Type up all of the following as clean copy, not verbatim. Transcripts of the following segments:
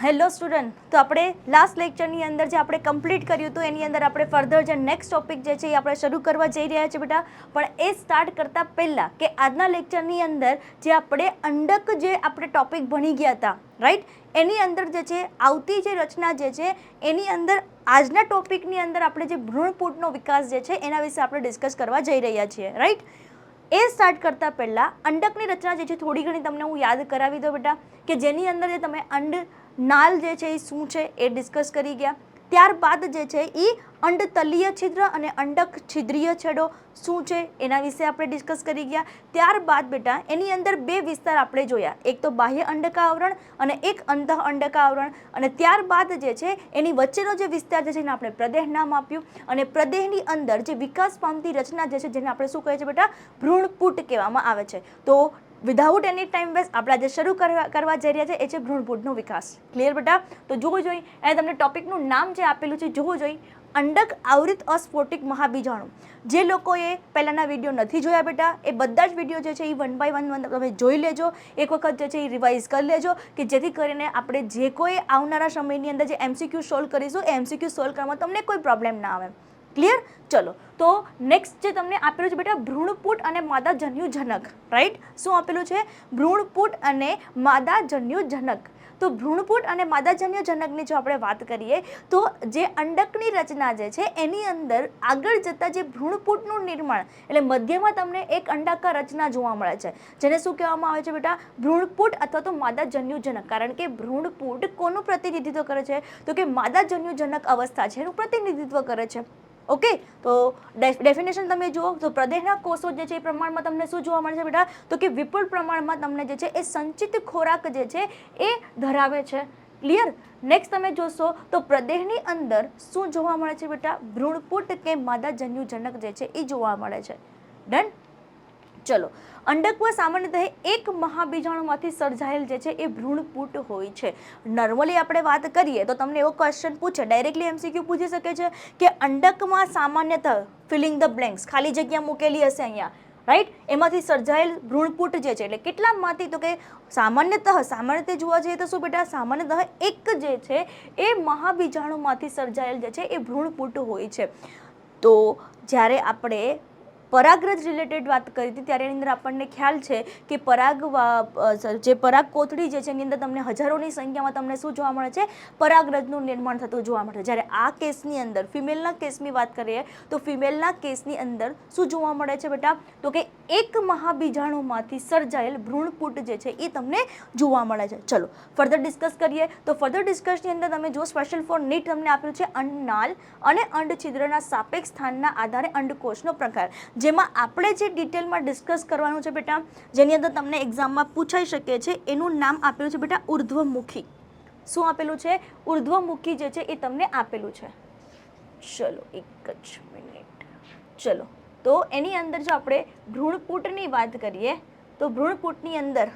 Hello student, તો આપણે last લેક્ચરની અંદર જે આપણે કમ્પ્લીટ કર્યું હતું એની અંદર આપણે ફર્ધર જે નેક્સ્ટ ટોપિક જે છે એ આપણે શરૂ કરવા જઈ રહ્યા છીએ બેટા. પણ એ સ્ટાર્ટ કરતાં પહેલાં કે આજના લેક્ચરની અંદર જે આપણે અંડક જે આપણે ટોપિક ભણી ગયા હતા, રાઈટ, એની અંદર જે છે આવતી જે રચના જે છે એની અંદર આજના ટોપિકની અંદર આપણે જે ભ્રૂણપૂટનો વિકાસ જે છે એના વિશે આપણે ડિસ્કસ કરવા જઈ રહ્યા છીએ, રાઈટ. એ સ્ટાર્ટ કરતાં પહેલાં અંડકની રચના જે છે થોડી ઘણી તમને હું યાદ કરાવી દઉં બેટા, કે જેની અંદર જે તમે અંડનાલ જે છે એ શું છે એ ડિસ્કસ કરી ગયા. ત્યારબાદ જે છે એ અંડતલીય છિદ્ર અને અંડક છિદ્રીય છેડો શું છે એના વિશે આપણે ડિસ્કસ કરી ગયા. ત્યારબાદ બેટા એની અંદર બે વિસ્તાર આપણે જોયા, એક તો બાહ્ય અંડકાવરણ અને એક અંતઃ અંડકાવરણ. અને ત્યારબાદ જે છે એની વચ્ચેનો જે વિસ્તાર જે છે એને આપણે પ્રદેહ નામ આપ્યું. અને પ્રદેહની અંદર જે વિકાસ પામતી રચના જે છે જેને આપણે શું કહે છે બેટા, ભ્રૂણપૂટ કહેવામાં આવે છે. તો વિધાઉટ એની ટાઈમ વેસ્ટ આપણે આજે શરૂ કરવા જઈ રહ્યા છે એ છે ભ્રૂણપૂટનો વિકાસ. ક્લિયર બેટા? તો જોવું જોઈએ, અને તમને ટોપિકનું નામ જે આપેલું છે જોવું જોઈએ, અંડક આવૃત અસ્ફોટિક મહાબીજાણુ. જે લોકોએ પહેલાંના વિડીયો નથી જોયા બેટા, એ બધા જ વિડીયો જે છે એ વન બાય વન તમે જોઈ લેજો, એક વખત જે છે એ રિવાઇઝ કરી લેજો, કે જેથી કરીને આપણે જે કોઈ આવનારા સમયની અંદર જે એમસીક્યુ સોલ્વ કરીશું એ એમસીક્યુ સોલ્વ કરવામાં તમને કોઈ પ્રોબ્લેમ ના આવે. ક્લિયર? ચલો, તો નેક્સ્ટ જે તમને આપેલું છે બેટા ભ્રૂણપૂટ અને માદાજન્યુજનક, રાઈટ. શું આપેલું છે? ભ્રૂણપૂટ અને માદાજન્યુજનક. તો ભ્રૂણપૂટ અને માદાજન્યુજનકની જો આપણે વાત કરીએ તો જે અંડકની રચના જે છે એની અંદર આગળ જતાં જે ભ્રૂણપૂટનું નિર્માણ, એટલે મધ્યમાં તમને એક અંડાકાર રચના જોવા મળે છે, જેને શું કહેવામાં આવે છે બેટા? ભ્રૂણપૂટ અથવા તો માદાજન્યુજનક. કારણ કે ભ્રૂણપૂટ કોનું પ્રતિનિધિત્વ કરે છે? તો કે માદાજન્યુજનક અવસ્થા છે એનું પ્રતિનિધિત્વ કરે છે. ઓકે, તો ડેફિનેશન તમે જુઓ તો પ્રદેહના કોષો જે છે એ પ્રમાણમાં તમને શું જોવા મળે છે બેટા? તો કે વિપુલ પ્રમાણમાં તમને જે છે એ સંચિત ખોરાક જે છે એ ધરાવે છે. ક્લિયર? નેક્સ્ટ તમે જોશો તો પ્રદેહની અંદર શું જોવા મળે છે બેટા? ભ્રૂણપૂટ કે માદાજન્યુજનક જે છે એ જોવા મળે છે. ડન? ચલો, અંડકમાં સામાન્યતઃ એક મહાબીજાણુમાંથી સર્જાયેલ જે છે એ ભ્રૂણપૂટ હોય છે. નોર્મલી આપણે વાત કરીએ તો તમને એવો ક્વેશ્ચન પૂછે, ડાયરેક્ટલી એમસીક્યુ પૂછી શકે છે કે અંડકમાં સામાન્યતઃ ફિલિંગ ધ બ્લેન્ક્સ, ખાલી જગ્યા મૂકેલી હશે અહીંયા, રાઈટ, એમાંથી સર્જાયેલ ભ્રૂણપૂટ જે છે એટલે કેટલામાંથી? તો કે સામાન્યતઃ જોવા જઈએ તો શું બેટા? સામાન્યતઃ એક જે છે એ મહાબીજાણુમાંથી સર્જાયેલ જે છે એ ભ્રૂણપૂટ હોય છે. તો જ્યારે આપણે પરાગરજ રિલેટેડ વાત કરી હતી ત્યારે એની અંદર આપણને ખ્યાલ છે કે જે પરાગ કોથળી જે છે એની અંદર તમને હજારોની સંખ્યામાં તમને શું જોવા મળે છે? પરાગરજનું નિર્માણ થતું જોવા મળે છે. જ્યારે આ કેસની અંદર ફિમેલના કેસની વાત કરીએ તો ફિમેલના કેસની અંદર શું જોવા મળે છે બેટા? તો કે એક મહાબીજાણુમાંથી સર્જાયેલ ભ્રૂણપૂટ જે છે એ તમને જોવા મળે છે. ચલો ફર્ધર ડિસ્કસ કરીએ તો ફર્ધર ડિસ્કસની અંદર તમે જો સ્પેશિયલ ફોર નીટ તમને આપ્યું છે અંડનાલ અને અંડછિદ્રના સાપેક્ષ સ્થાનના આધારે અંડકોષનો પ્રકાર, જેમાં આપણે જે ડિટેલમાં ડિસ્કસ કરવાનું છે બેટા, જેની અંદર તમને એક્ઝામમાં પૂછાઈ શકે છે, એનું નામ આપેલું છે બેટા ઉર્ધ્વમુખી. શું આપેલું છે? ઉર્ધ્વમુખી જે છે એ તમને આપેલું છે. ચલો એક જ મિનિટ. ચલો, તો એની અંદર જો આપણે ભ્રૂણપૂટની વાત કરીએ તો ભ્રૂણપૂટની અંદર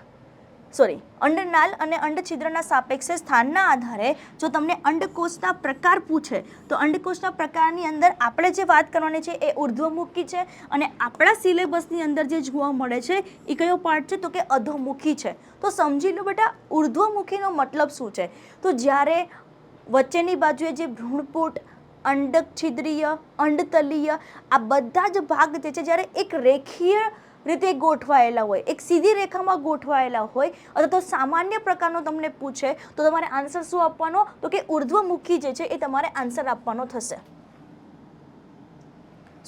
અંડનાલ અને અંડછિદ્રના સાપેક્ષે સ્થાનના આધારે જો તમને અંડકોષના પ્રકાર પૂછે તો અંડકોષના પ્રકારની અંદર આપણે જે વાત કરવાની છે એ ઉર્ધ્વમુખી છે. અને આપણા સિલેબસની અંદર જે જોવા મળે છે એ કયો પાર્ટ છે? તો કે અધોમુખી છે. તો સમજી લો બેટા ઉર્ધ્વમુખીનો મતલબ શું છે. તો જ્યારે વચ્ચેની બાજુએ જે ભ્રૂણપૂટ, અંડક છિદ્રીય, અંડતલીય, આ બધા જ ભાગ જે છે જ્યારે એક રેખીય રીતે ગોઠવાયેલા હોય, એક સીધી રેખામાં ગોઠવાયેલા હોય, અથવા તો સામાન્ય પ્રકારનો તમને પૂછે તો તમારે આન્સર શું આપવાનો? તો કે ઉર્ધ્વમુખી જે છે એ તમારે આન્સર આપવાનો થશે.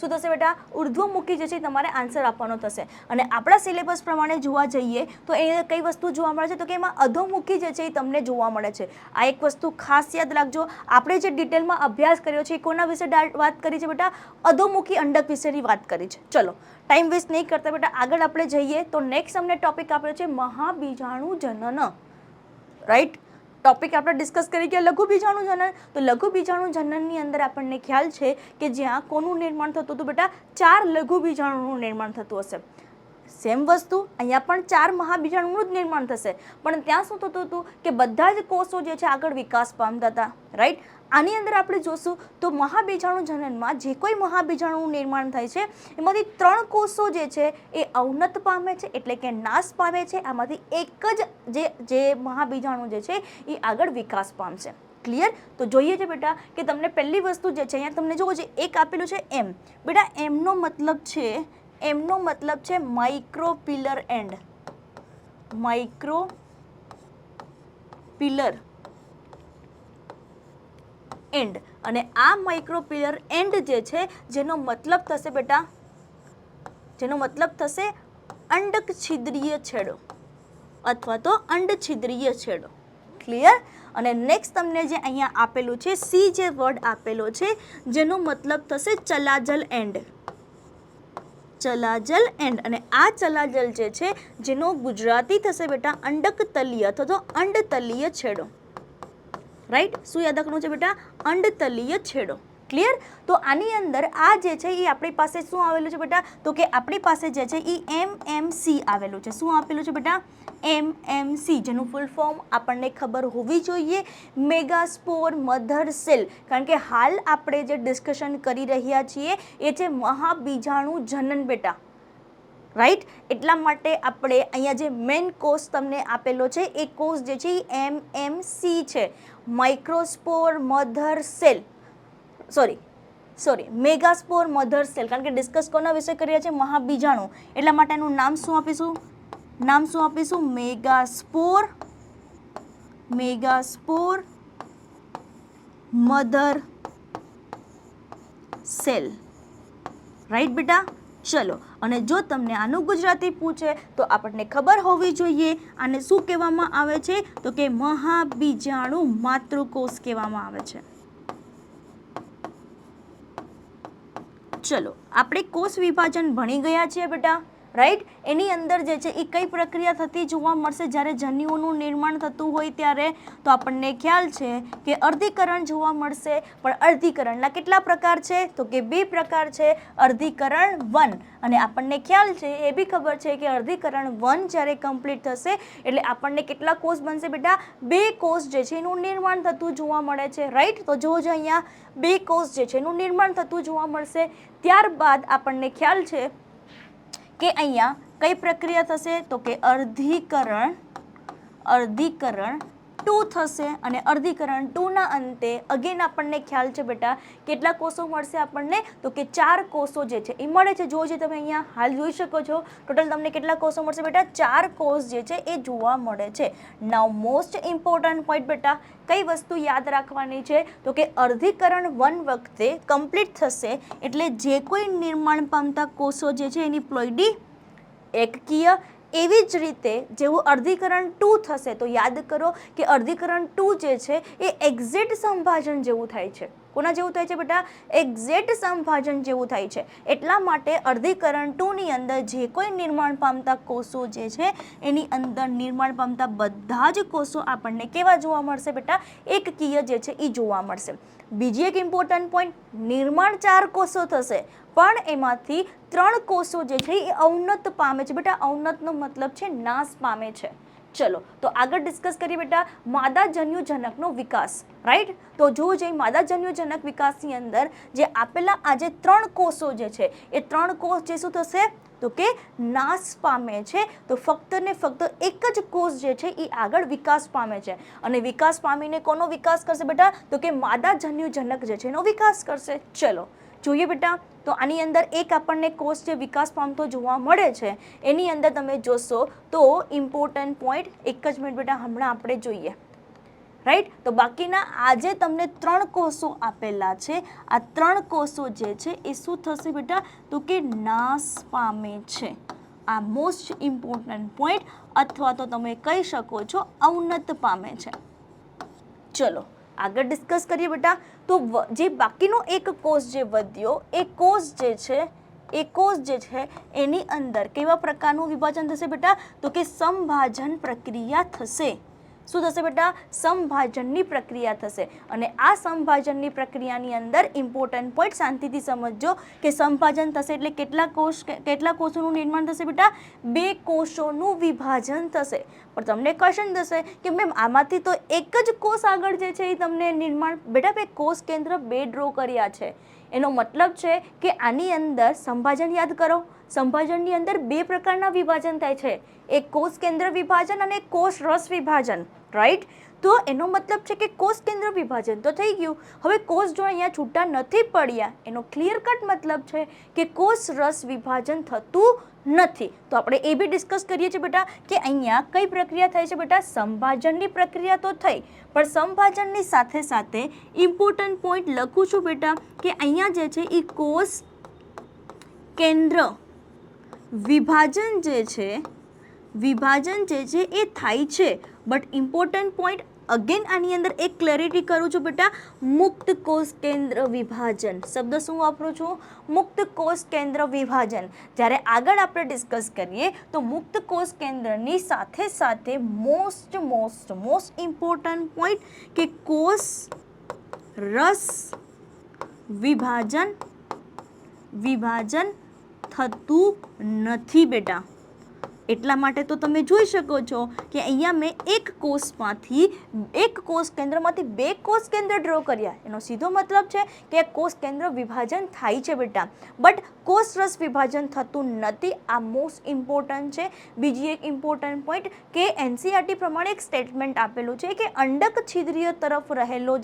શું થશે બેટા? ઉર્ધ્વમુખી જે છે તમારે આન્સર આપવાનો થશે. અને આપણા સિલેબસ પ્રમાણે જોવા જઈએ તો એ કઈ વસ્તુ જોવા મળે છે? તો કે એમાં અધોમુખી જે છે એ તમને જોવા મળે છે. આ એક વસ્તુ ખાસ યાદ રાખજો, આપણે જે ડિટેલમાં અભ્યાસ કર્યો છે એ કોના વિશે વાત કરી છે બેટા? અધોમુખી અંડક વિશેની વાત કરી છે. ચલો ટાઈમ વેસ્ટ નહીં કરતા બેટા આગળ આપણે જઈએ તો નેક્સ્ટ અમને ટોપિક આપ્યો છે મહાબીજાણુ જનન, રાઈટ. ટોપિક આપણે ડિસ્કસ કરી ગયા લઘુ બીજાણુ જનન. તો લઘુ બીજાણુ જનનની અંદર આપણને ખ્યાલ છે કે જ્યાં કોનું નિર્માણ થતું હતું બેટા? 4 લઘુ બીજાણુનું નિર્માણ થતું હશે. સેમ વસ્તુ અહીંયા પણ 4 મહાબીજાણુનું જ નિર્માણ થશે, પણ ત્યાં શું થતું હતું કે બધા જ કોષો જે છે આગળ વિકાસ પામતા હતા, રાઈટ. આની અંદર આપણે જોશું તો મહાબીજાણુ જનનમાં જે કોઈ મહાબીજાણુનું નિર્માણ થાય છે એમાંથી 3 કોષો જે છે એ અવનત પામે છે, એટલે કે નાશ પામે છે. આમાંથી એક જ જે મહાબીજાણુ જે છે એ આગળ વિકાસ પામશે. ક્લિયર? તો જોઈએ છે બેટા કે તમને પહેલી વસ્તુ જે છે અહીંયા તમને જુઓ જે એક આપેલું છે એમ. બેટા એમનો મતલબ છે માઇક્રોપિલર એન્ડ. માઇક્રોપિલર એન્ડ. અને આ માઇક્રોપિલર એન્ડ જે છે જેનો મતલબ થશે બેટા, જેનો મતલબ થશે અંડક છિદ્રીય છેડો અથવા તો અંડછિદ્રીય છેડો. ક્લિયર? અને નેક્સ્ટ તમને જે અહીંયા આપેલું છે સી જે વર્ડ આપેલો છે જેનો મતલબ થશે ચલાજલ એન્ડ. ચલાજલ એન્ડ. અને આ ચલાજલ જે છે જેનો ગુજરાતી થશે બેટા અંડકતલીય અથવા તો અંડતલીય છેડો. રાઈટ? શું યાદ રાખવાનું છે બેટા? અંડતલીય છેડો. ક્લિયર? તો આની અંદર આ જે છે એ આપણી પાસે શું આવેલું છે બેટા? તો કે આપણી પાસે જે છે એ MMC આવેલું છે. શું આપેલું છે બેટા? MMC, જેનું ફૂલ ફોર્મ આપણને ખબર હોવી જોઈએ, મેગાસ્પોર મધર સેલ. કારણ કે હાલ આપણે જે ડિસ્કશન કરી રહ્યા છીએ એ છે મહાબીજાણુ જનન બેટા. રાઈટ? એટલા માટે આપણે અહીંયા જે મેઇન કોષ તમને આપેલો છે એ કોષ જે છે એ MMC છે, microspore mother cell. Sorry megaspore mother cell. કારણ કે ડિસ્કસ કોના વિશે કરી રહ્યા છે? મહાબીજાણુ. એટલા માટે એનું નામ શું આપીશું? મેગાસ્પોર મધર સેલ. રાઈટ બેટા? ચલો, અને જો તમને આનું ગુજરાતી પૂછે તો આપણને ખબર હોવી જોઈએ આને શું કહેવામાં આવે છે? તો કે મહાબીજાણુ માતૃકોષ કહેવામાં આવે છે. ચલો, આપણે કોષ વિભાજન ભણી ગયા છીએ બેટા. રાઈટ? એની અંદર જે છે એ કઈ પ્રક્રિયા થતી જોવા મળશે જ્યારે જન્યુઓનું નિર્માણ થતું હોય ત્યારે? તો આપણને ખ્યાલ છે કે અર્ધીકરણ જોવા મળશે. પણ અર્ધીકરણના કેટલા પ્રકાર છે? તો કે 2 પ્રકાર છે, અર્ધીકરણ 1. અને આપણને ખ્યાલ છે, એ બી ખબર છે કે અર્ધીકરણ 1 જ્યારે કમ્પ્લીટ થશે એટલે આપણને કેટલા કોષ બનશે બેટા? 2 કોષ જે છે એનું નિર્માણ થતું જોવા મળે છે. રાઈટ? તો જો અહીંયા 2 કોષ જે છે એનું નિર્માણ થતું જોવા મળશે. ત્યારબાદ આપણને ખ્યાલ છે કે અહીંયા કઈ પ્રક્રિયા થશે? તો કે અર્ધીકરણ 2 થશે. અને અર્ધીકરણ 2 ના અંતે અગેન આપણને ખ્યાલ છે બેટા કેટલા કોષો મળશે આપણને? તો કે 4 કોષો જે છે એ મળે છે. જો જે તમે અહીંયા હાલ જોઈ શકો છો ટોટલ તમને કેટલા કોષો મળશે બેટા? 4 કોષ જે છે એ જોવા મળે છે. નાઉ મોસ્ટ ઇમ્પોર્ટન્ટ પોઈન્ટ બેટા, કઈ વસ્તુ યાદ રાખવાની છે? તો કે અર્ધીકરણ 1 વખતે કમ્પ્લીટ થશે એટલે જે કોઈ નિર્માણ પામતા કોષો જે છે એની પ્લોઇડી એકકીય. એવી જ રીતે જેવું અર્ધીકરણ 2 થશે તો યાદ કરો કે અર્ધીકરણ 2 જે છે એ એક્ઝેક્ટ સંભાજન જેવું થાય છે. કોના જેવું થાય છે બેટા? એક્ઝેક્ટ સંભાજન જેવું થાય છે. એટલા માટે અર્ધીકરણ 2 ની અંદર જે કોઈ નિર્માણ પામતા કોષો જે છે એની અંદર નિર્માણ પામતા બધા જ કોષો આપણને કેવા જોવા મળશે બેટા? એકકીય જે છે એ જોવા મળશે. બીજી એક ઇમ્પોર્ટન્ટ પોઈન્ટ, નિર્માણ 4 કોષો થશે પણ એમાંથી 3 કોષો જે છે એ અવનત પામે છે બેટા. અવનતનો મતલબ છે નાશ પામે છે. ચલો, તો આગળ ડિસ્કસ કરીએ બેટા માદાજન્યુજનકનો વિકાસ. રાઈટ? તો જો જે માદાજન્યુજનક વિકાસની અંદર જે આપેલા આ જે 3 કોષો જે છે એ 3 કોષ જે શું થશે? તો કે નાશ પામે છે. તો ફક્ત ને ફક્ત એક જ કોષ જે છે એ આગળ વિકાસ પામે છે. અને વિકાસ પામીને કોનો વિકાસ કરશે બેટા? તો કે માદાજન્યુજનક જે છે એનો વિકાસ કરશે. ચલો જોઈએ બેટા, તો આની અંદર એક આપણને કોષ જે વિકાસ પામતો જોવા મળે છે એની અંદર તમે જોશો તો ઇમ્પોર્ટન્ટ પોઈન્ટ એક જ મિનિટ બેટા હમણાં આપણે જોઈએ. રાઈટ? તો બાકીના આજે તમને 3 કોષો આપેલા છે. આ 3 કોષો જે છે એ શું થશે બેટા? તો કે નાશ પામે છે. આ મોસ્ટ ઇમ્પોર્ટન્ટ પોઈન્ટ અથવા તો તમે કહી શકો છો અવનત પામે છે. ચલો આગળ ડિસ્કસ કરીએ બેટા. તો જે બાકીનો એક કોષ જે વધ્યો એ કોષ જે છે એની અંદર કેવા પ્રકારનું વિભાજન થશે બેટા? તો કે સંભાજન પ્રક્રિયા થશે. શું થશે બેટા? સંભાજનની પ્રક્રિયા થશે. અને આ સંભાજનની પ્રક્રિયાની અંદર ઇમ્પોર્ટન્ટ પોઈન્ટ શાંતિથી સમજજો કે સંભાજન થશે એટલે કેટલા કોષોનું નિર્માણ થશે બેટા? 2 કોષોનું વિભાજન થશે. પણ તમને ક્વેશ્ચન થશે કે મેમ આમાંથી તો એક જ કોષ આગળ જે છે એ તમને નિર્માણ, બેટા બે કોષ કેન્દ્ર 2 ડ્રો કર્યા છે. એનો મતલબ છે કે આની અંદર સંભાજન યાદ કરો. સંભાજનની અંદર 2 પ્રકારના વિભાજન થાય છે, એક કોષ કેન્દ્ર વિભાજન અને કોષ રસ વિભાજન, રાઈટ? તો એનો મતલબ છે કે કોષ કેન્દ્ર વિભાજન તો થઈ ગયું. હવે કોષ જો અહીંયા છૂટા નથી પડ્યા, એનો ક્લિયર કટ મતલબ છે કે કોષ રસ વિભાજન થતું નથી. તો આપણે એ બી ડિસ્કસ કરીએ છીએ બેટા કે અહીંયા કઈ પ્રક્રિયા થાય છે બેટા? સંભાજનની પ્રક્રિયા તો થઈ, પણ સંભાજનની સાથે સાથે ઇમ્પોર્ટન્ટ પોઈન્ટ લખું છું બેટા કે અહીંયા જે છે એ કોષ કેન્દ્ર વિભાજન જે છે એ થાય છે. બટ ઇમ્પોર્ટન્ટ પોઈન્ટ અગેન આની અંદર એક ક્લેરિટી કરું છું બેટા, મુક્ત કોષ કેન્દ્ર વિભાજન. શબ્દ શું વાપરું છું? મુક્ત કોષ કેન્દ્ર વિભાજન. જ્યારે આગળ આપણે ડિસ્કસ કરીએ તો મુક્ત કોષ કેન્દ્રની સાથે સાથે મોસ્ટ ઇમ્પોર્ટન્ટ પોઈન્ટ કે કોષ રસ વિભાજન થતું નથી બેટા. એટલા માટે તો તમે જોઈ શકો છો કે અહીંયા મેં એક કોષ કેન્દ્રમાંથી 2 કોષ કેન્દ્ર ડ્રો કર્યા. એનો સીધો મતલબ છે કે કોષ કેન્દ્ર વિભાજન થાય છે બેટા, બટ કોષ રસ વિભાજન થતું નથી. આ મોસ્ટ ઇમ્પોર્ટન્ટ છે. બીજી એક ઇમ્પોર્ટન્ટ પોઈન્ટ કે NCERT પ્રમાણે એક સ્ટેટમેન્ટ આપેલું છે કે અંડક છિદ્રીય તરફ રહેલો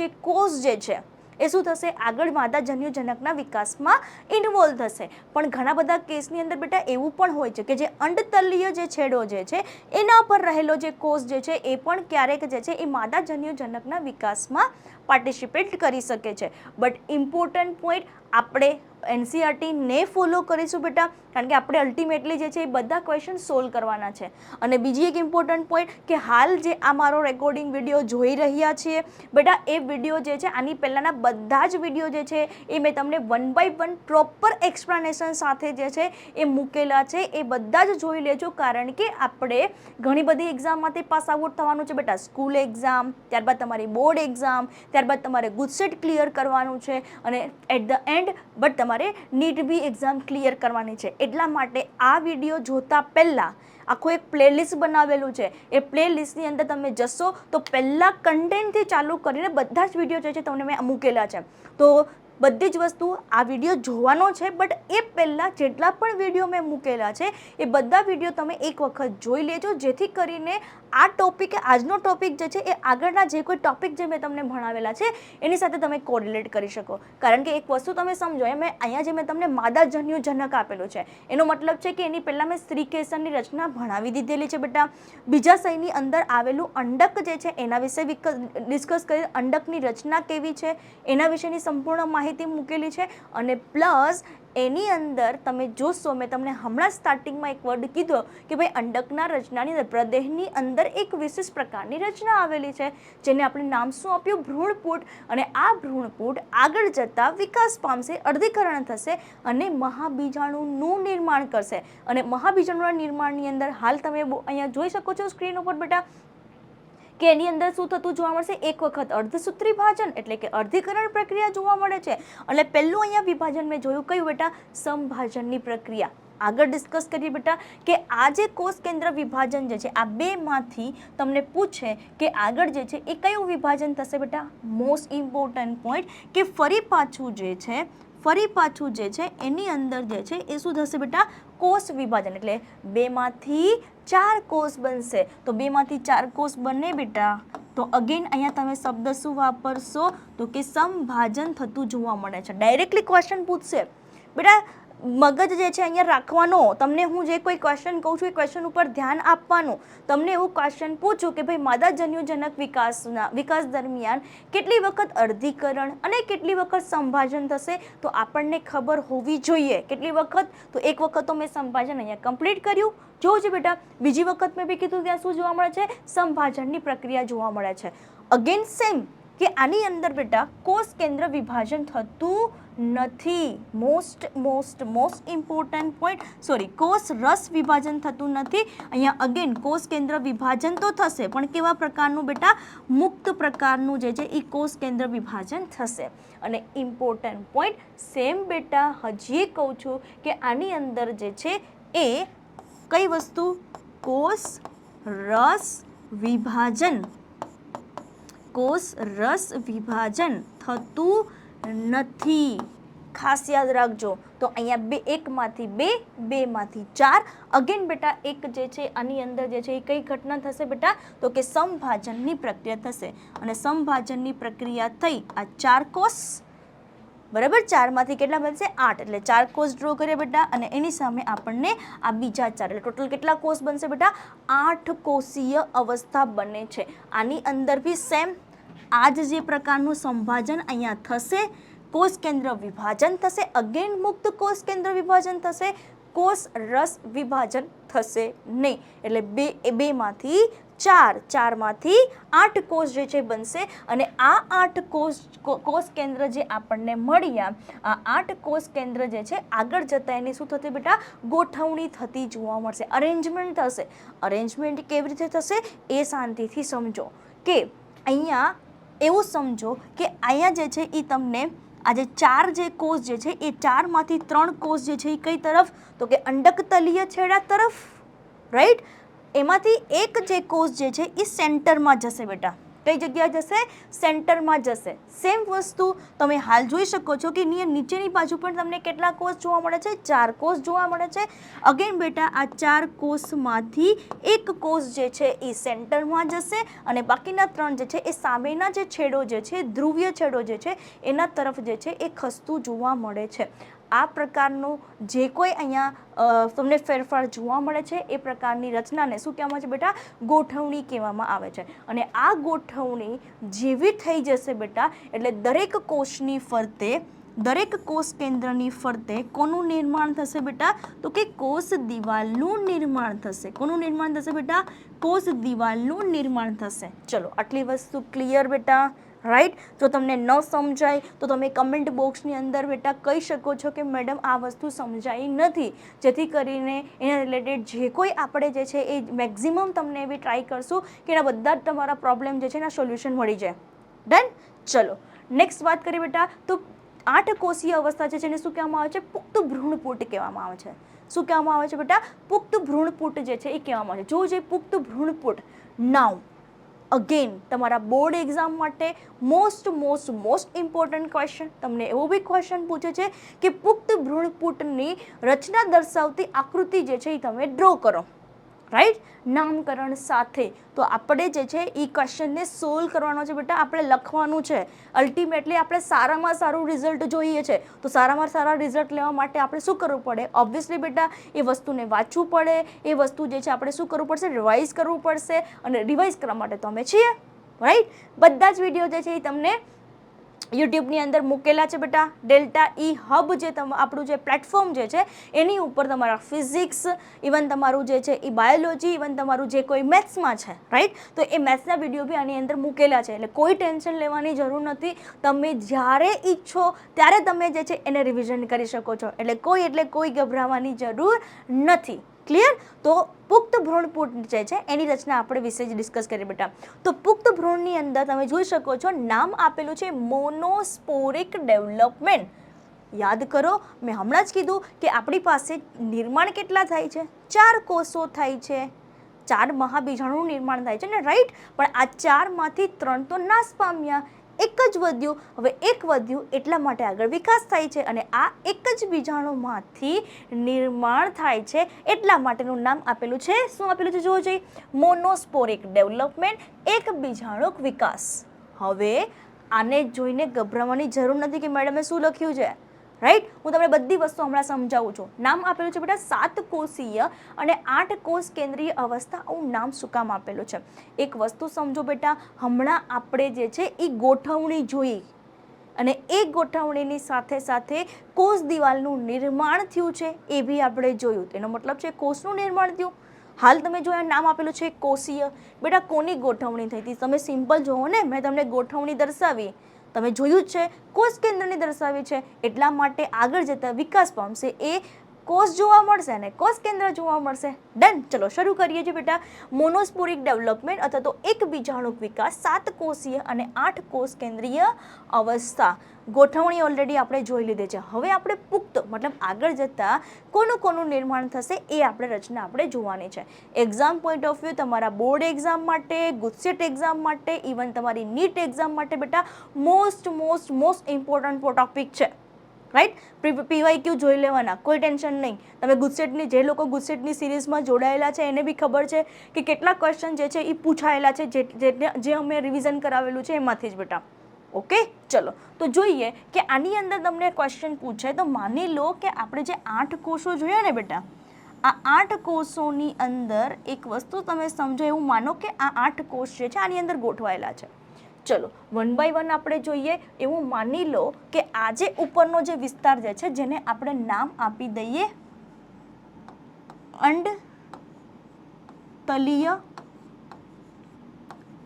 જે કોષ જે છે એ શું થશે? આગળ માદાજન્યુજનકના વિકાસમાં ઇન્વોલ્વ થશે. પણ ઘણા બધા કેસની અંદર બેટા એવું પણ હોય છે કે જે અંડતલીય જે છેડો જે છે એના પર રહેલો જે કોષ જે છે એ પણ ક્યારેક જે છે એ માદાજન્યુજનકના વિકાસમાં પાર્ટિસિપેટ કરી શકે છે. બટ ઇમ્પોર્ટન્ટ પોઈન્ટ આપણે NCERT ને ફોલો કરીશું બેટા, કારણ કે આપણે અલ્ટિમેટલી જે છે એ બધા ક્વેશ્ચન સોલ્વ કરવાના છે. અને બીજી એક ઇમ્પોર્ટન્ટ પોઈન્ટ કે હાલ જે આ મારો રેકોર્ડિંગ વિડીયો જોઈ રહ્યા છીએ બેટા, એ વિડીયો જે છે આની પહેલાંના બધા જ વિડીયો જે છે એ મેં તમને 1 by 1 પ્રોપર એક્સપ્લેનેશન સાથે જે છે એ મૂકેલા છે. એ બધા જ જોઈ લેજો, કારણ કે આપણે ઘણી બધી એક્ઝામમાંથી પાસ આઉટ થવાનું છે બેટા. સ્કૂલ એક્ઝામ, ત્યારબાદ તમારી બોર્ડ એક્ઝામ, ત્યારબાદ તમારે ગુજસેટ ક્લિયર કરવાનું છે અને એટ ધ એન્ડ બટ તમારે નીટ બી એક્ઝામ ક્લિયર કરવાની છે. એટલા માટે આ વિડીયો જોતા પહેલાં આખું એક પ્લેલિસ્ટ બનાવેલું છે. એ પ્લેલિસ્ટની અંદર તમે જશો તો પહેલાં કન્ટેન્ટથી ચાલુ કરીને બધા જ વિડીયો જે છે તમને મેં મૂકેલા છે. તો બધી જ વસ્તુ આ વિડીયો જોવાનો છે, બટ એ પહેલાં જેટલા પણ વિડીયો મેં મૂકેલા છે એ બધા વિડીયો તમે એક વખત જોઈ લેજો, જેથી કરીને આ ટોપિક, આજનો ટોપિક જે છે એ આગળના જે કોઈ ટોપિક જે મેં તમને ભણાવેલા છે એની સાથે તમે કોરિલેટ કરી શકો. કારણ કે એક વસ્તુ તમે સમજો, અહીંયા જે મેં તમને માદાજન્યુજનક આપેલું છે એનો મતલબ છે કે એની પહેલાં મેં સ્ત્રીકેસરની રચના ભણાવી દીધેલી છે બેટા. બીજાશયની અંદર આવેલું અંડક જે છે એના વિશે ડિસ્કસ કરી, અંડકની રચના કેવી છે એના વિશેની સંપૂર્ણ માહિતી મૂકેલી છે. અને પ્લસ એની અંદર તમે જોશો, મેં તમને હમણાં સ્ટાર્ટિંગમાં એક વર્ડ કીધો કે ભાઈ અંડકના રચનાની અંદર પ્રદેહની અંદર એક વિશેષ પ્રકારની રચના આવેલી છે જેને આપણે નામ શું આપ્યું? ભ્રૂણપૂટ. અને આ ભ્રૂણપૂટ આગળ જતાં વિકાસ પામશે, અર્ધીકરણ થશે અને મહાબીજાણુનું નિર્માણ કરશે. અને મહાબીજાણુના નિર્માણની અંદર હાલ તમે અહીંયા જોઈ શકો છો સ્ક્રીન ઉપર બેટા કે એની અંદર શું થતું જોવા મળશે? એક વખત અર્ધસૂત્રી ભાજન એટલે કે અર્ધીકરણ પ્રક્રિયા જોવા મળે છે. અને પહેલું અહીંયા વિભાજન મેં જોયું કયું બેટા? સંભાજનની પ્રક્રિયા. આગળ ડિસ્કસ કરીએ બેટા કે આ જે કોષ કેન્દ્ર વિભાજન જે છે આ 2માંથી તમને પૂછે કે આગળ જે છે એ કયું વિભાજન થશે બેટા? મોસ્ટ ઇમ્પોર્ટન્ટ પોઈન્ટ કે ફરી પાછું જે છે એની અંદર જે છે એ શું થશે બેટા? કોષ વિભાજન. એટલે 2માંથી 4 કોષ બનશે. તો 2માંથી 4 કોષ બને બેટા, તો અગેન અહીંયા તમે શબ્દ શું વાપરશો? તો કે સંભાજન થતું જોવા મળે છે. ડાયરેક્ટલી ક્વેશ્ચન પૂછશે બેટા, મગજ જે છે અહીંયા રાખવાનો. તમને હું જે કોઈ ક્વેશ્ચન કહું છું એ ક્વેશ્ચન ઉપર ધ્યાન આપવાનું. તમને એવું ક્વેશ્ચન પૂછું કે ભાઈ માદાજન્યુજનક વિકાસ દરમિયાન કેટલી વખત અર્ધીકરણ અને કેટલી વખત સંભાજન થશે, તો આપણને ખબર હોવી જોઈએ કેટલી વખત. તો એક વખત તો મેં સંભાજન અહીંયા કમ્પ્લીટ કર્યું, જોવું છે બેટા. બીજી વખત મેં બી કીધું ત્યાં શું જોવા મળે છે? સંભાજનની પ્રક્રિયા જોવા મળે છે. અગેન સેમ કે આની અંદર બેટા કોષ કેન્દ્ર વિભાજન થતું નથી. મોસ્ટ ઇમ્પોર્ટન્ટ પોઈન્ટ, સોરી, કોષ રસ વિભાજન થતું નથી. અહીંયા અગેન કોષ કેન્દ્ર વિભાજન તો થશે, પણ કેવા પ્રકારનું બેટા? મુક્ત પ્રકારનું જે છે એ કોષ કેન્દ્ર વિભાજન થશે. અને ઇમ્પોર્ટન્ટ પોઈન્ટ સેમ બેટા હજી કહું છું કે આની અંદર જે છે એ કઈ વસ્તુ? કોષ રસ વિભાજન, કોષ રસ વિભાજન થતું નથી. ખાસ યાદ રાખજો. તો અહીંયા એકમાંથી બે માંથી 4. અગેન બેટા એક જે છે આની અંદર જે છે એ કઈ ઘટના થશે બેટા? તો કે સમભાજનની પ્રક્રિયા થશે. અને સમભાજનની પ્રક્રિયા થઈ આ 4 કોષ, બરાબર, 4 માંથી કેટલા બનશે? 8. એટલે 4 કોષ ડ્રો કરીએ બેટા, અને એની સામે આપણને આ બીજા 4, એટલે ટોટલ કેટલા કોષ બનશે બેટા? 8 કોષીય અવસ્થા બને છે. આની અંદર બી સેમ આ જ જે પ્રકારનું સંભાજન અહીંયા થશે. કોષ કેન્દ્ર વિભાજન થશે, અગેન મુક્ત કોષ કેન્દ્ર વિભાજન થશે, કોષ રસ વિભાજન થશે નહીં. એટલે બે માંથી 4, 4 માંથી 8 કોષ જે છે બનશે. અને આ 8 કોષ કેન્દ્ર જે આપણને મળ્યા, આ 8 કોષ કેન્દ્ર જે છે આગળ જતા એની શું થશે બેટા? ગોઠવણી થતી જોવા મળશે, અરેન્જમેન્ટ થશે. અરેન્જમેન્ટ કેવી રીતે થશે એ શાંતિથી સમજો. કે અહીંયા એવું સમજો કે અહીંયા જે છે એ તમને આ જે 4 જે કોષ જે છે એ 4 માંથી 3 કોષ જે છે એ કઈ તરફ? તો કે અંડકતલીય છેડા તરફ, રાઈટ. એમાંથી એક જે કોષ જે છે એ સેન્ટરમાં જશે બેટા. કઈ જગ્યાએ જશે? સેન્ટરમાં જશે. સેમ વસ્તુ તમે હાલ જોઈ શકો છો કે નીચેની બાજુ પણ તમને કેટલા કોષ જોવા મળે છે? 4 કોષ જોવા મળે છે. અગેન બેટા આ 4 કોષમાંથી એક કોષ જે છે એ સેન્ટરમાં જશે, અને બાકીના 3 જે છે એ સામેના જે છેડો જે છે, ધ્રુવીય છેડો જે છે એના તરફ જે છે એ ખસતું જોવા મળે છે. આ પ્રકારનું જે કોઈ અહીંયા તમને ફેરફાર જોવા મળે છે એ પ્રકારની રચનાને શું કહેવામાં આવે છે બેટા? ગોઠવણી કહેવામાં આવે છે. અને આ ગોઠવણી જેવી થઈ જશે બેટા, એટલે દરેક કોષની ફરતે, દરેક કોષ કેન્દ્રની ફરતે કોનું નિર્માણ થશે બેટા? તો કે કોષ દિવાલનું નિર્માણ થશે. કોનું નિર્માણ થશે બેટા? કોષ દિવાલનું નિર્માણ થશે. ચલો, આટલી વસ્તુ ક્લિયર બેટા? રાઈટ. જો તમને ન સમજાય તો તમે કમેન્ટ બોક્સની અંદર બેટા કહી શકો છો કે મેડમ આ વસ્તુ સમજાઈ નથી, જેથી કરીને એના રિલેટેડ જે કોઈ આપણે જે છે એ મેક્ઝિમમ તમને એવી ટ્રાય કરશું કે એના બધા જ તમારા પ્રોબ્લેમ જે છે એના સોલ્યુશન મળી જાય. ડન. ચલો, નેક્સ્ટ વાત કરીએ બેટા. તો 8 કોષીય અવસ્થા છે જેને શું કહેવામાં આવે છે? પુખ્ત ભ્રૂણપૂટ કહેવામાં આવે છે. શું કહેવામાં આવે છે બેટા? પુખ્ત ભ્રૂણપૂટ જે છે એ કહેવામાં આવે છે. જો જે પુખ્ત ભ્રૂણપૂટ, નાઉ અગેન તમારા બોર્ડ એક્ઝામ માટે મોસ્ટ ઇમ્પોર્ટન્ટ ક્વેશ્ચન, તમને એવો બી ક્વેશ્ચન પૂછે છે કે પુખ્ત ભ્રૂણપૂટની રચના દર્શાવતી આકૃતિ જે છે એ તમે ડ્રો કરો, રાઈટ, નામકરણ સાથે. તો આપણે જે છે એ ક્વેશ્ચનને સોલ્વ કરવાનો છે બેટા, આપણે લખવાનું છે. અલ્ટિમેટલી આપણે સારામાં સારું રિઝલ્ટ જોઈએ છે, તો સારામાં સારા રિઝલ્ટ લેવા માટે આપણે શું કરવું પડે? ઓબ્વિયસલી બેટા એ વસ્તુને વાંચવું પડે, એ વસ્તુ જે છે આપણે શું કરવું પડશે? રિવાઇઝ કરવું પડશે. અને રિવાઇઝ કરવા માટે તો અમે છીએ, રાઈટ. બધા જ વિડીયો જે છે એ તમને યુટ્યુબની અંદર મૂકેલા છે બેટા. ડેલ્ટા ઈ હબ જે આપણું જે પ્લેટફોર્મ જે છે એની ઉપર તમારા ફિઝિક્સ, ઇવન તમારું જે છે એ બાયોલોજી, ઇવન તમારું જે કોઈ મેથ્સમાં છે, રાઈટ, તો એ મેથ્સના વિડીયો બી આની અંદર મૂકેલા છે. એટલે કોઈ ટેન્શન લેવાની જરૂર નથી. તમે જ્યારે ઈચ્છો ત્યારે તમે જે છે એને રિવિઝન કરી શકો છો. એટલે કોઈ ગભરાવાની જરૂર નથી. ક્લિયર? તો પુખ્ત ભ્રૂણપૂટ જે છે એની રચના આપણે વિશે જ ડિસ્કસ કરીએ બેટા. તો પુખ્ત ભ્રૂણની અંદર તમે જોઈ શકો છો નામ આપેલું છે મોનોસ્પોરિક ડેવલપમેન્ટ. યાદ કરો, મેં હમણાં જ કીધું કે આપણી પાસે નિર્માણ કેટલા થાય છે? 4 કોષો થાય છે, 4 મહાબીજાણુનું નિર્માણ થાય છે ને, રાઈટ. પણ આ 4 માંથી 3 તો નાશ પામ્યા, એક જ વધ્યું. હવે એક વધ્યું એટલા માટે આગળ વિકાસ થાય છે, અને આ એક જ બીજાણુમાંથી નિર્માણ થાય છે એટલા માટેનું નામ આપેલું છે. શું આપેલું છે? જોવો જોઈએ, મોનોસ્પોરિક ડેવલપમેન્ટ, એક બીજાણુક વિકાસ. હવે આને જોઈને ગભરાવાની જરૂર નથી કે મેડમે શું લખ્યું છે, રાઈટ. હું તમને બધી વસ્તુ હમણાં સમજાવું છું. નામ આપેલું છે બેટા 7 કોષીય અને 8 કોષ કેન્દ્રીય અવસ્થા. આવું નામ શું કામ આપેલું છે? એક વસ્તુ સમજો બેટા, હમણાં આપણે જે છે એ ગોઠવણી જોઈ, અને એ ગોઠવણીની સાથે સાથે કોષ દિવાલનું નિર્માણ થયું છે એ બી આપણે જોયું. એનો મતલબ છે કોષનું નિર્માણ થયું. હાલ તમે જો નામ આપેલું છે કોષીય, બેટા કોની ગોઠવણી થઈ હતી? તમે સિમ્પલ જોવો ને, મેં તમને ગોઠવણી દર્શાવી, તમે જોયું જ છે, કોષ કેન્દ્રની દર્શાવી છે, એટલા માટે આગળ જતા વિકાસ પામશે એ કોષ જોવા મળશે અને કોષ કેન્દ્ર જોવા મળશે. ડન. ચલો શરૂ કરીએ છીએ બેટા. મોનોસ્પોરિક ડેવલપમેન્ટ અથવા તો એક બીજાણુક વિકાસ, 7 કોષીય અને 8 કોષ કેન્દ્રીય અવસ્થા. ગોઠવણી ઓલરેડી આપણે જોઈ લીધી છે. હવે આપણે પુખ્ત મતલબ આગળ જતા કોનું નિર્માણ થશે એ આપણે રચના આપણે જોવાની છે. એક્ઝામ પોઈન્ટ ઓફ વ્યૂ, તમારા બોર્ડ એક્ઝામ માટે, ગુજસેટ એક્ઝામ માટે, ઇવન તમારી નીટ એક્ઝામ માટે બેટા મોસ્ટ ઇમ્પોર્ટન્ટ ટોપિક છે. રાઈટ. PYQ જોઈ લેવાના, કોઈ ટેન્શન નહીં. તમે ગુજસેટની, જે લોકો ગુજસેટની સિરીઝમાં જોડાયેલા છે એને બી ખબર છે કે કેટલા ક્વેશ્ચન જે છે એ પૂછાયેલા છે, જે અમે રિવિઝન કરાવેલું છે એમાંથી જ બેટા. ઓકે. ચલો તો જોઈએ કે આની અંદર તમને ક્વેશ્ચન પૂછાય તો માની લો કે આપણે જે 8 કોષો જોયા ને બેટા, આ 8 કોષોની અંદર એક વસ્તુ તમે સમજો એવું માનો કે આ 8 કોષ જે છે આની અંદર ગોઠવાયેલા છે. ચલો 1 બાય 1 આપણે જોઈએ. એવું માની લો કે આ જે ઉપરનો જે વિસ્તાર જે છે જેને આપણે નામ આપી દઈએ અંડતલીય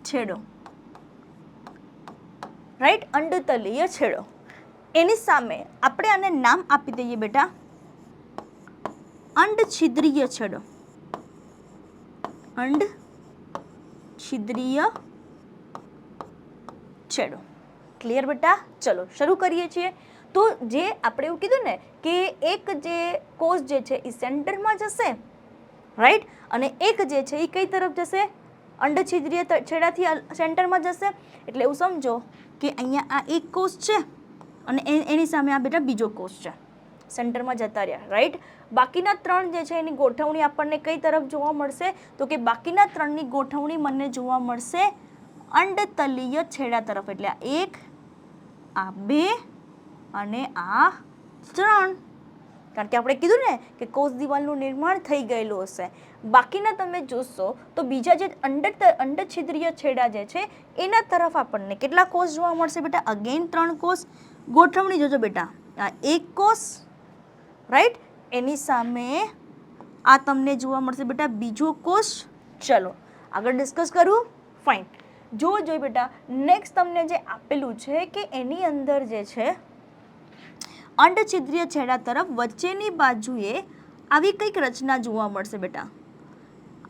છેડો. રાઈટ. અંડતલીય છેડો. એની સામે આપણે આને નામ આપી દઈએ બેટા અંડછિદ્રીય છેડો. અંડછિદ્રીય છેડો. ક્લિયર બેટા? ચલો શરૂ કરીએ છીએ. તો જે આપણે એવું કીધું ને કે એક જે કોષ જે છે એ સેન્ટરમાં જશે, રાઈટ, અને એક જે છે એ કઈ તરફ જશે? અંડછિદ્રીય છેડાથી સેન્ટરમાં જશે. એટલે એવું સમજો કે અહીંયા આ એક કોષ છે અને એની સામે આ બેટા બીજો કોષ છે, સેન્ટરમાં જતા રહ્યા. રાઈટ. બાકીના 3 જે છે એની ગોઠવણી આપણને કઈ તરફ જોવા મળશે? તો કે બાકીના 3ની ગોઠવણી મને જોવા મળશે અંડતલીય છેડા તરફ. એટલે આ 1, આ 2 અને આ 3. કારણ કે આપણે કીધું ને કે કોષ દિવાલનું નિર્માણ થઈ ગયેલું હશે. બાકીના તમે જોશો તો બીજા જે અંડછિદ્રીય છેડા જે છે એના તરફ આપણને કેટલા કોષ જોવા મળશે બેટા? અગેન 3 કોષ. ગોઠવણી જોજો બેટા, આ 1 કોષ, રાઈટ, એની સામે આ તમને જોવા મળશે બેટા બીજો કોષ. ચલો આગળ ડિસ્કસ કરું. ફાઇન. જોઈ બેટા, નેક્સ્ટ તમને જે આપેલું છે કે એની અંદર જે છે અંડછિદ્રીય છેડા તરફ વચ્ચેની બાજુએ આવી કંઈક રચના જોવા મળશે બેટા.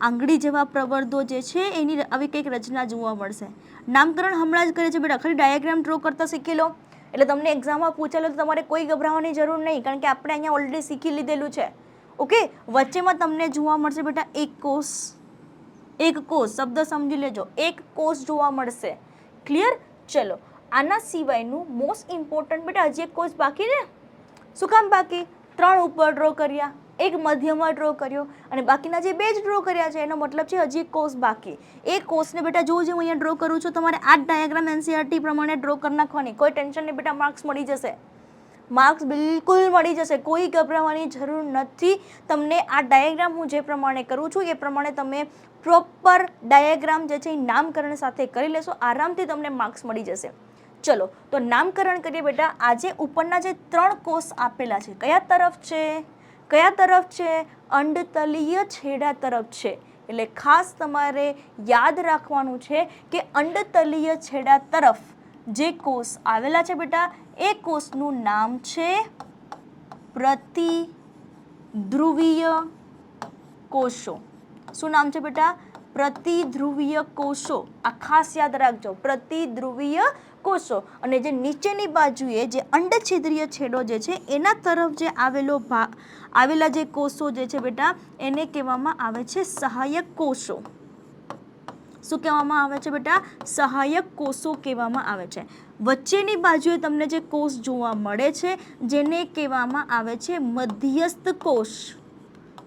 આંગળી જેવા પ્રવર્ધો જે છે એની આવી કંઈક રચના જોવા મળશે. નામકરણ હમણાં જ કરે છે બેટા, ખાલી ડાયાગ્રામ ડ્રો કરતા શીખી લો. એટલે તમને એક્ઝામમાં પૂછેલું તો તમારે કોઈ ગભરાવાની જરૂર નહીં, કારણ કે આપણે અહીંયા ઓલરેડી શીખી લીધેલું છે. ઓકે. વચ્ચેમાં તમને જોવા મળશે બેટા એક કોષ શબ્દ સમજી લેજો, એક કોષ જોવા મળશે. ક્લિયર? ચલો આના સિવાયનું મોસ્ટ ઇમ્પોર્ટન્ટ બેટા હજી એક કોષ બાકી ને. શું કામ બાકી? 3 ઉપર ડ્રો કર્યા, એક મધ્યમાં ડ્રો કર્યો અને બાકીના જે 2 જ ડ્રો કર્યા છે એનો મતલબ છે હજી એક કોષ બાકી. એ કોષને બેટા જો હું અહીંયા ડ્રો કરું છું, તમારે આ ડાયાગ્રામ NCERT પ્રમાણે ડ્રો કરી નાખવાની. કોઈ ટેન્શન નહીં બેટા, માર્ક્સ મળી જશે. માર્ક્સ બિલકુલ મળી જશે, કોઈ ગભરાવાની જરૂર નથી. તમને આ ડાયાગ્રામ હું જે પ્રમાણે કરું છું એ પ્રમાણે તમે પ્રોપર ડાયાગ્રામ જે છે એ નામકરણ સાથે કરી લેશો, આરામથી તમને માર્ક્સ મળી જશે. ચલો તો નામકરણ કરીએ બેટા. આજે ઉપરના જે 3 કોષ આપેલા છે કયા તરફ છે? અંડતલીય છેડા તરફ છે. એટલે ખાસ તમારે યાદ રાખવાનું છે કે અંડતલીય છેડા તરફ જે કોષ આવેલા છે બેટા એ કોષનું નામ છે પ્રતિધ્રુવીય કોષો. શું નામ છે બેટા? પ્રતિધ્રુવીય કોષો. આ ખાસ યાદ રાખજો, પ્રતિધ્રુવીય કોષો. અને જે નીચેની બાજુએ જે અંડછિદ્રીય છેડો જે છે એના તરફ જે આવેલા જે કોષો જે છે બેટા એને કહેવામાં આવે છે સહાયક કોષો. શું કહેવામાં આવે છે બેટા? સહાયક કોષો કહેવામાં આવે છે. વચ્ચેની બાજુએ તમને જે કોષ જોવા મળે છે જેને કહેવામાં આવે છે મધ્યસ્થ કોષ.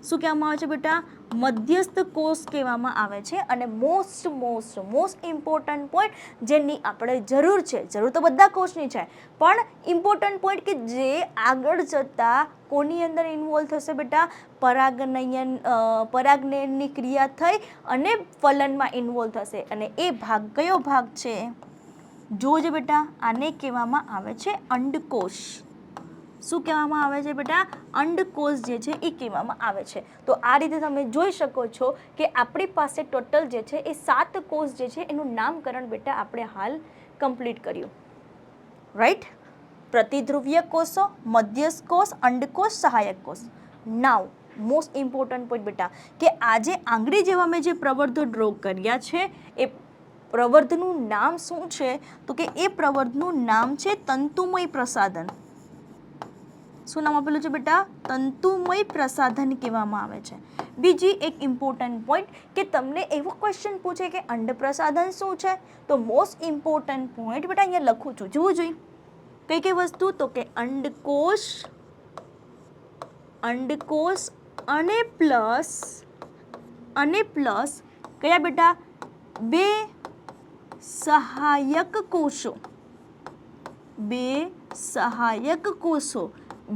શું કહેવામાં આવે છે બેટા? મધ્યસ્થ કોષ કહેવામાં આવે છે. અને મોસ્ટ ઇમ્પોર્ટન્ટ પોઈન્ટ જેની આપણે જરૂર છે, જરૂર તો બધા કોષની છે, પણ ઇમ્પોર્ટન્ટ પોઈન્ટ કે જે આગળ જતા કોની અંદર ઇન્વોલ્વ થશે બેટા? પરાગનયનની ક્રિયા થઈ અને ફલનમાં ઇન્વોલ્વ થશે. અને એ ભાગ કયો ભાગ છે? જોજો બેટા, આને કહેવામાં આવે છે અંડકોષ. શું કહેવામાં આવે છે બેટા? અંડકોષ જે છે એ કહેવામાં આવે છે. તો આ રીતે તમે જોઈ શકો છો કે આપણી પાસે ટોટલ જે છે એ 7 કોષ જે છે એનું નામકરણ બેટા આપણે હાલ કમ્પ્લીટ કર્યું. રાઈટ? પ્રતિધ્રુવીય કોષો, મધ્યસ્થ કોષ, અંડકોષ, સહાયક કોષ. નાઉ મોસ્ટ ઇમ્પોર્ટન્ટ પોઈન્ટ બેટા કે આજે આંગળી જેવા મેં જે પ્રવર્ધો ડ્રો કર્યા છે એ પ્રવર્ધનું નામ શું છે? તો કે એ પ્રવર્ધનું નામ છે તંતુમય પ્રસાધન. શું નામ આપેલું છે બેટા? તંતુમય પ્રસાધન કહેવામાં આવે છે. બીજી એક ઇમ્પોર્ટન્ટ પોઈન્ટ કે તમને એવો ક્વેશ્ચન પૂછે કે અંડ પ્રસાધન શું છે? તો મોસ્ટ ઇમ્પોર્ટન્ટ પોઈન્ટ બેટા અહીંયા લખું છું, જોવું જોઈએ. કઈ કઈ વસ્તુ? તો કે અંડકોષ અને પ્લસ કયા બેટા? 2 સહાયક કોષો. 2 સહાયક કોષો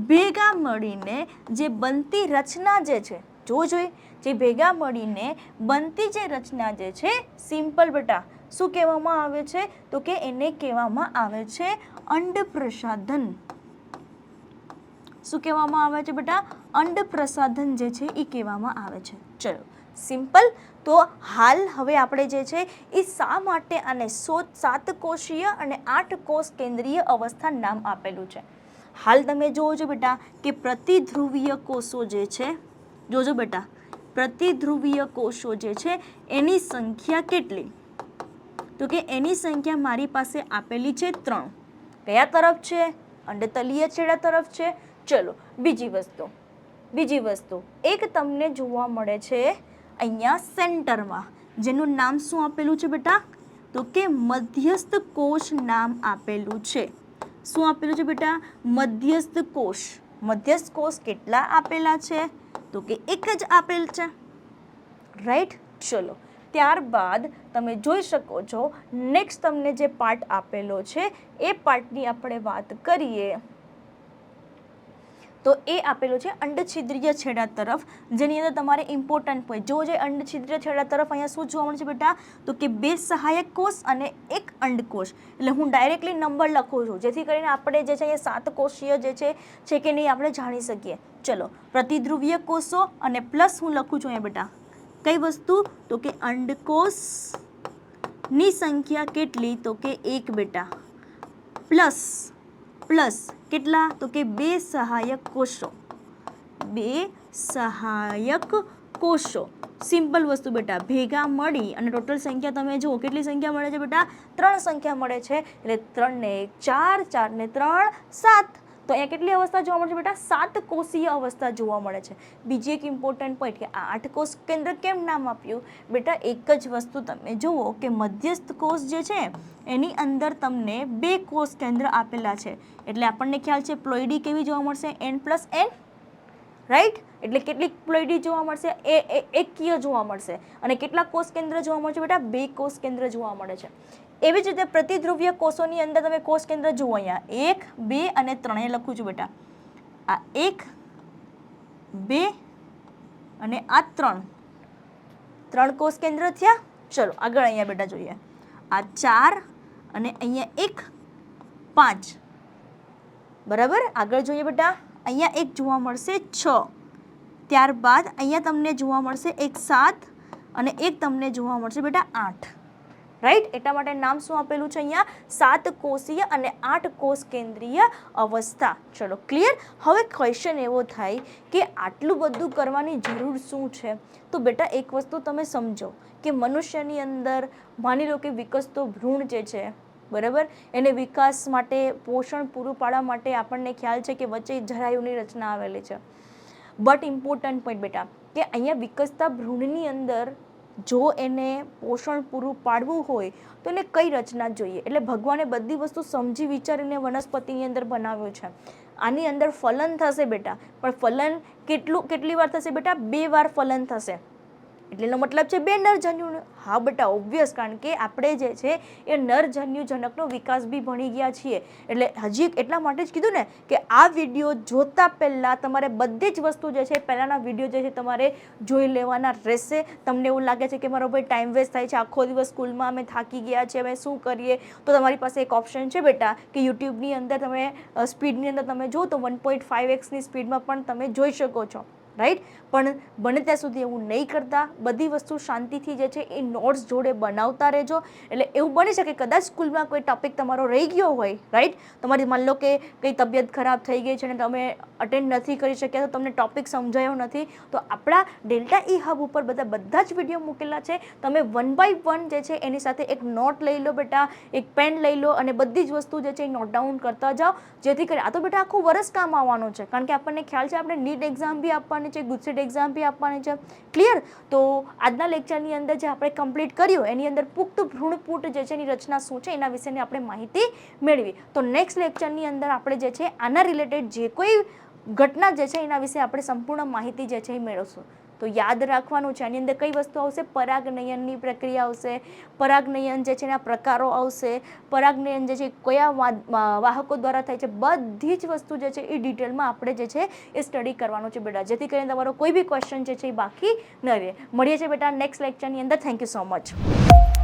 ભેગા મળીને જે બનતી રચના જે છે, જોવું જોઈએ, જે ભેગા મળીને બનતી જે રચના જે છે સિમ્પલ બેટા શું કહેવામાં આવે છે? તો કે એને કહેવામાં આવે છે અંડ પ્રસાધન. શું કહેવામાં આવે છે બેટા? અંડ પ્રસાધન જે છે એ કહેવામાં આવે છે. ચલો સિમ્પલ. તો હાલ હવે આપણે જે છે એ શા માટે આને 7 કોષીય અને 8 કોષ કેન્દ્રીય અવસ્થા નામ આપેલું છે? હાલ તમે જોવો છો બેટા કે પ્રતિધ્રુવીય કોષો જે છે, જોજો બેટા, પ્રતિધ્રુવીય કોષો જે છે એની સંખ્યા કેટલી? તો કે એની સંખ્યા મારી પાસે આપેલી છે 3. કયા તરફ છે? અંડતલીય છેડા તરફ છે. ચલો બીજી વસ્તુ એક તમને જોવા મળે છે અહીંયા સેન્ટરમાં, જેનું નામ શું આપેલું છે બેટા? તો કે મધ્યસ્થ કોષ નામ આપેલું છે. શું આપેલું છે બેટા? મધ્યસ્થ કોષ. મધ્યસ્થ કોષ કેટલા આપેલા છે? તો કે એક જ આપેલ છે. રાઈટ? ચલો ત્યારબાદ તમે જોઈ શકો છો નેક્સ્ટ તમને જે પાર્ટ આપેલો છે એ પાર્ટની આપણે વાત કરીએ તો એ આપેલું છે અંડછિદ્રીય છેડા તરફ, જેની અંદર તમારે ઇમ્પોર્ટન્ટ પોઈન્ટ જો જે અંડછિદ્રીય છેડા તરફ અહીંયા શું જોવા મળે છે બેટા? તો કે 2 સહાયક કોષ અને 1 અંડકોષ. એટલે હું ડાયરેક્ટલી નંબર લખું છું જેથી કરીને આપણે જે છે અહીંયા 7 કોષીય જે છે કે નહીં આપણે જાણી શકીએ. ચલો પ્રતિધ્રુવીય કોષો અને પ્લસ હું લખું છું અહીંયા બેટા કઈ વસ્તુ? તો કે અંડકોષની સંખ્યા કેટલી? તો કે 1 બેટા. પ્લસ કેટલા? તો કે 2 સહાયક કોષો. 2 સહાયક કોષો સિમ્પલ વસ્તુ બેટા ભેગા મળી અને ટોટલ સંખ્યા તમે જુઓ કેટલી સંખ્યા મળે છે બેટા? 3 સંખ્યા મળે છે. એટલે 3 ને 1 4, 4 ને 3 7. તો અહીંયા કેટલી અવસ્થા જોવા મળે છે બેટા? 7 કોષીય અવસ્થા જોવા મળે છે. બીજી એક ઇમ્પોર્ટન્ટ પોઈન્ટ કે આ 8 કોષ કેન્દ્ર કેમ નામ આપ્યું બેટા? એક જ વસ્તુ તમે જુઓ કે મધ્યસ્થ કોષ જે છે એની અંદર તમને 2 કોષ કેન્દ્ર આપેલા છે. એટલે આપણને ખ્યાલ છે પ્લોઇડી કેવી જોવા મળશે? n+n. રાઈટ? એટલે કેટલી પ્લોઇડી જોવા મળશે? એકકીય જોવા મળશે. અને કેટલા કોષ કેન્દ્ર જોવા મળશે બેટા? 2 કોષ કેન્દ્ર જોવા મળે છે. એવી જ રીતે પ્રતિધ્રુવીય કોષોની અંદર તમે કોષ કેન્દ્ર જુઓ અહીંયા 1, 2 અને 3 એ લખું છું બેટા. આ 1, 2 અને આ 3 કોષ કેન્દ્ર થયા. ચલો આગળ અહીંયા બેટા જોઈએ. આ 4 અને અહીંયા 1 5. બરાબર? આગળ જોઈએ બેટા. અહીંયા એક જોવા મળશે 6. ત્યારબાદ અહીંયા તમને જોવા મળશે એક 7 અને એક તમને જોવા મળશે બેટા 8. રાઈટ? એટલા માટે નામ શું આપેલું છે અહીંયા? 7 કોષીય અને 8 કોષ કેન્દ્રીય અવસ્થા. ચલો ક્લિયર? હવે ક્વેશ્ચન એવો થાય કે આટલું બધું કરવાની જરૂર શું છે? તો બેટા એક વસ્તુ તમે સમજો કે મનુષ્યની અંદર માની લો કે વિકસતો ભ્રૂણ જે છે બરાબર, એને વિકાસ માટે પોષણ પૂરું પાડવા માટે આપણને ખ્યાલ છે કે વચ્ચે જરાયુની રચના આવેલી છે. બટ ઇમ્પોર્ટન્ટ પોઈન્ટ બેટા કે અહીંયા વિકસતા ભ્રૂણની અંદર જો એને પોષણ પૂરું પાડવું હોય તો એને કઈ રચના જોઈએ? એટલે ભગવાને બધી વસ્તુ સમજી વિચારીને વનસ્પતિની અંદર બનાવ્યું છે. આની અંદર ફલન થશે બેટા, પણ ફલન કેટલી વાર થશે બેટા? 2 વાર ફલન થશે. એટલે એનો મતલબ છે બે નરજન્યુનો. હા બેટા ઓબ્વિયસ, કારણ કે આપણે જે છે એ નરજન્યુજનકનો વિકાસ બી ભણી ગયા છીએ. એટલે હજી એટલા માટે જ કીધું ને કે આ વિડીયો જોતા પહેલાં તમારે બધી જ વસ્તુ જે છે પહેલાંના વિડીયો જે છે તમારે જોઈ લેવાના રહેશે. તમને એવું લાગે છે કે મારો ભાઈ ટાઈમ વેસ્ટ થાય છે, આખો દિવસ સ્કૂલમાં અમે થાકી ગયા છે, અમે શું કરીએ, તો તમારી પાસે એક ઓપ્શન છે બેટા કે યુટ્યુબની અંદર તમે સ્પીડની અંદર તમે જો તો 1.5x સ્પીડમાં પણ તમે જોઈ શકો છો, રાઈટ. પણ બને ત્યાં સુધી એવું નહીં કરતા, બધી વસ્તુ શાંતિથી જે છે એ નોટ્સ જોડે બનાવતા રહેજો. એટલે એવું બની શકે કદાચ સ્કૂલમાં કોઈ ટોપિક તમારો રહી ગયો હોય, રાઈટ. તમારી માન લો કે કંઈ તબિયત ખરાબ થઈ ગઈ છે અને તમે અટેન્ડ નથી કરી શક્યા, તો તમને ટોપિક સમજાયો નથી, તો આપણા ડેલ્ટા ઈ હબ ઉપર બધા જ વિડીયો મૂકેલા છે. તમે 1 by 1 જે છે એની સાથે એક નોટ લઈ લો બેટા, એક પેન લઈ લો અને બધી જ વસ્તુ જે છે એ નોટ ડાઉન કરતા જાઓ, જેથી કરી આ તો બેટા આખું વર્ષ કામ આવવાનું છે. કારણ કે આપણને ખ્યાલ છે આપણે નીટ એક્ઝામ બી આપવાની છે, ગુજસેટ એક્ઝામ બી આપવાની છે. ક્લિયર? તો આજના લેક્ચરની અંદર જે આપણે કમ્પ્લીટ કર્યું એની અંદર પુખ્ત ભ્રૂણપૂટ જે છે એની રચના શું છે એના વિશેની આપણે માહિતી મેળવી. તો નેક્સ્ટ લેક્ચરની અંદર આપણે જે છે આના રિલેટેડ જે કોઈ ઘટના જે છે એના વિશે આપણે સંપૂર્ણ માહિતી જે છે એ મેળવશું. તો યાદ રાખવાનું છે આની અંદર કઈ વસ્તુ આવશે, પરાગનયનની પ્રક્રિયા આવશે, પરાગનયન જે છે એના પ્રકારો આવશે, પરાગનયન જે છે કયા વાહકો દ્વારા થાય છે, બધી જ વસ્તુ જે છે એ ડિટેલમાં આપણે જે છે એ સ્ટડી કરવાનું છે બેટા, જેથી કરીને તમારો કોઈ બી ક્વેશ્ચન જે છે એ બાકી ન રહે. મળીએ છીએ બેટા નેક્સ્ટ લેક્ચરની અંદર. Thank you so much.